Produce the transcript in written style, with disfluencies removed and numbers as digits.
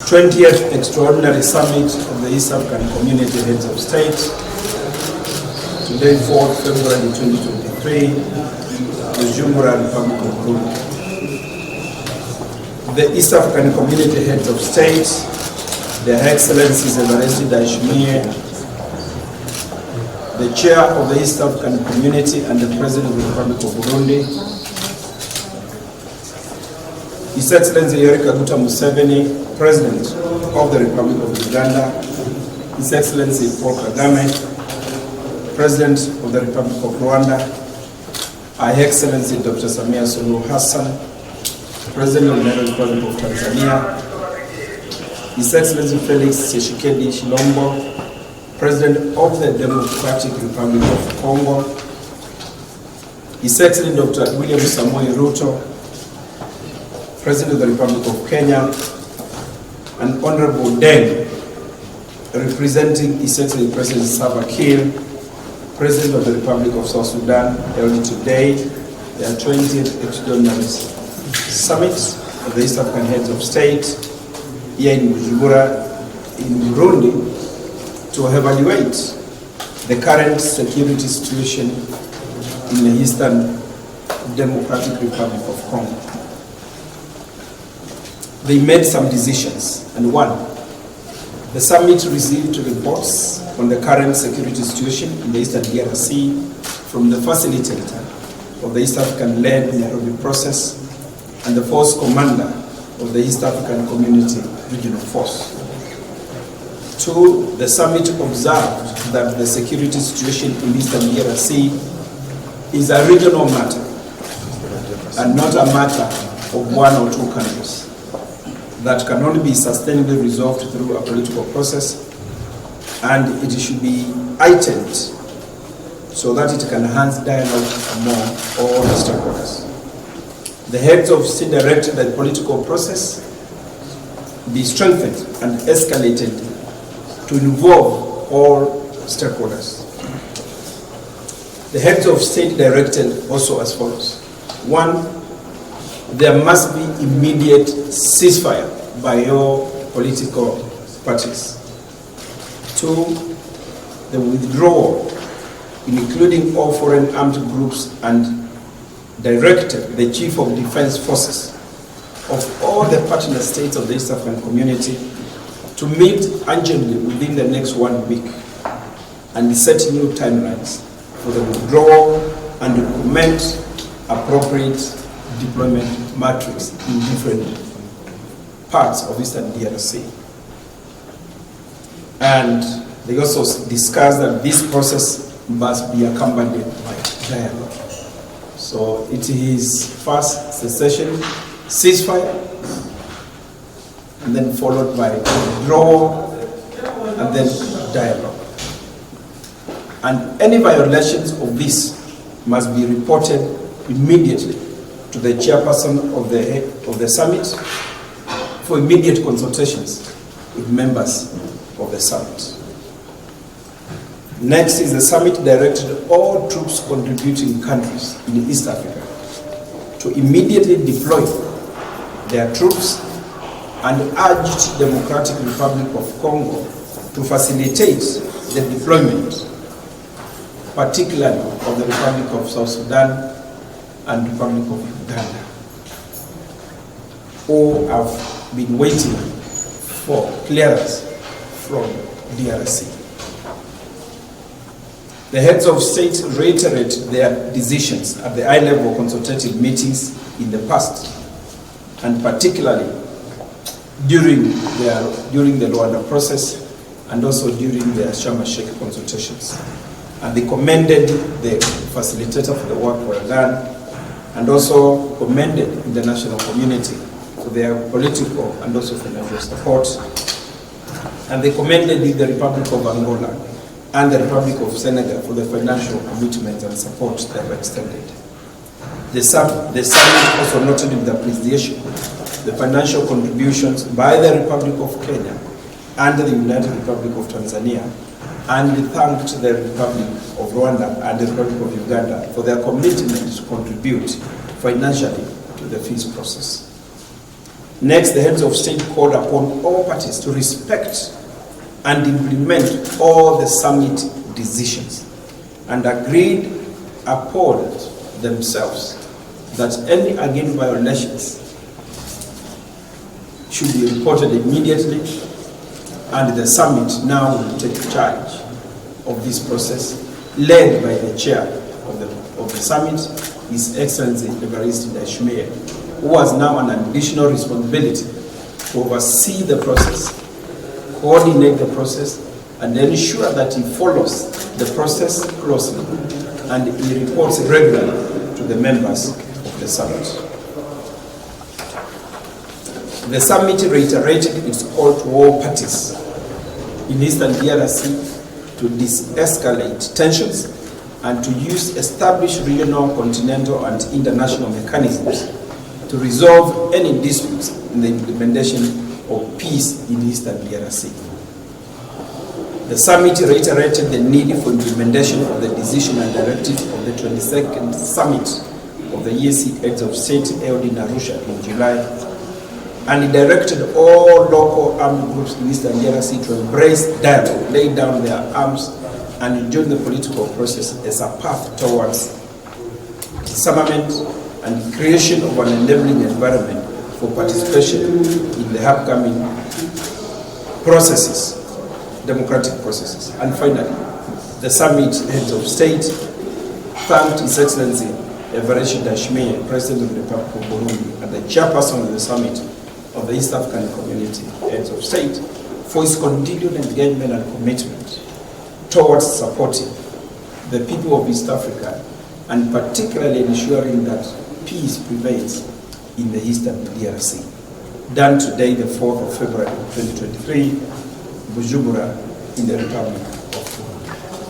20th Extraordinary Summit of the East African Community Heads of State, today 4th February 2023, Bujumbura, Republic of Burundi. The East African Community Heads of State, Their Excellencies Evariste Ndayishimiye, the Chair of the East African Community and the President of the Republic of Burundi, His Excellency Yoweri Kaguta Museveni, President of the Republic of Uganda, His Excellency Paul Kagame, President of the Republic of Rwanda, Her Excellency Dr. Samia Suluhu Hassan, President of the Republic of Tanzania, His Excellency Felix Tshisekedi Tshilombo, President of the Democratic Republic of Congo, His Excellency Dr. William Samoei Ruto, President of the Republic of Kenya, and Honorable Deng, representing His Excellency President Salva Kiir, President of the Republic of South Sudan, held today their 20th Extraordinary Summit of the East African Heads of State here in Bujumbura, in Burundi, to evaluate the current security situation in the Eastern Democratic Republic of Congo. They made some decisions, and one, the summit received reports on the current security situation in the Eastern DRC from the facilitator of the East African-led Nairobi process and the force commander of the East African Community Regional Force. Two, the summit observed that the security situation in Eastern DRC is a regional matter and not a matter of one or two countries that can only be sustainably resolved through a political process, and it should be heightened so that it can enhance dialogue among all the stakeholders. The heads of state directed that the political process be strengthened and escalated to involve all stakeholders. The heads of state directed also as follows. One, there must be immediate ceasefire by all political parties. Two, the withdrawal, including all foreign armed groups, and directed the Chief of Defense Forces of all the partner states of the East African Community to meet urgently within the next 1 week and set new timelines for the withdrawal and implement appropriate deployment matrix in different parts of Eastern DRC. And they also discussed that this process must be accompanied by dialogue. So it is first cessation, ceasefire, and then followed by withdrawal, and then dialogue. And any violations of this must be reported immediately to the chairperson of the summit for immediate consultations with members of the summit. Next is the summit directed all troops contributing countries in East Africa to immediately deploy their troops and urged Democratic Republic of Congo to facilitate the deployment, particularly of the Republic of South Sudan and Republic of Uganda, who have been waiting for clearance from DRC. The heads of state reiterate their decisions at the high-level consultative meetings in the past, and particularly during the Rwanda process and also during the Sharm el-Sheikh consultations. And they commended the facilitator for the work well done, and also commended the international community for their political and also financial support. And they commended the Republic of Angola and the Republic of Senegal for the financial commitment and support they have extended. The summit also noted with appreciation the financial contributions by the Republic of Kenya and the United Republic of Tanzania, and thanked the Republic of Rwanda and the Republic of Uganda for their commitment to contribute financially to the peace process. Next, the heads of state called upon all parties to respect and implement all the summit decisions and agreed upon themselves that any again violations should be reported immediately, and the summit now will take charge of this process, led by the chair of the summit, His Excellency Evariste Ndayishimiye, who has now an additional responsibility to oversee the process, coordinate the process, and ensure that he follows the process closely and he reports regularly to the members of the summit. The summit reiterated its call to all parties in Eastern DRC to de-escalate tensions and to use established regional, continental, and international mechanisms to resolve any disputes in the implementation of peace in Eastern DRC. The summit reiterated the need for implementation of the decision and directive of the 22nd summit of the EAC heads of state held in Arusha in July, and it directed all local armed groups in Eastern DRC to embrace dialogue, lay down their arms, and join the political process as a path towards disarmament and creation of an enabling environment for participation in the upcoming processes, democratic processes. And finally, the summit heads of state thanked His Excellency Evariste Ndayishimiye, President of the Republic of Burundi, and the chairperson of the summit of the East African Community Heads of State for his continued engagement and commitment towards supporting the people of East Africa and particularly ensuring that peace prevails in the Eastern DRC. Done today, the 4th of February 2023, Bujumbura, in the Republic of Burundi.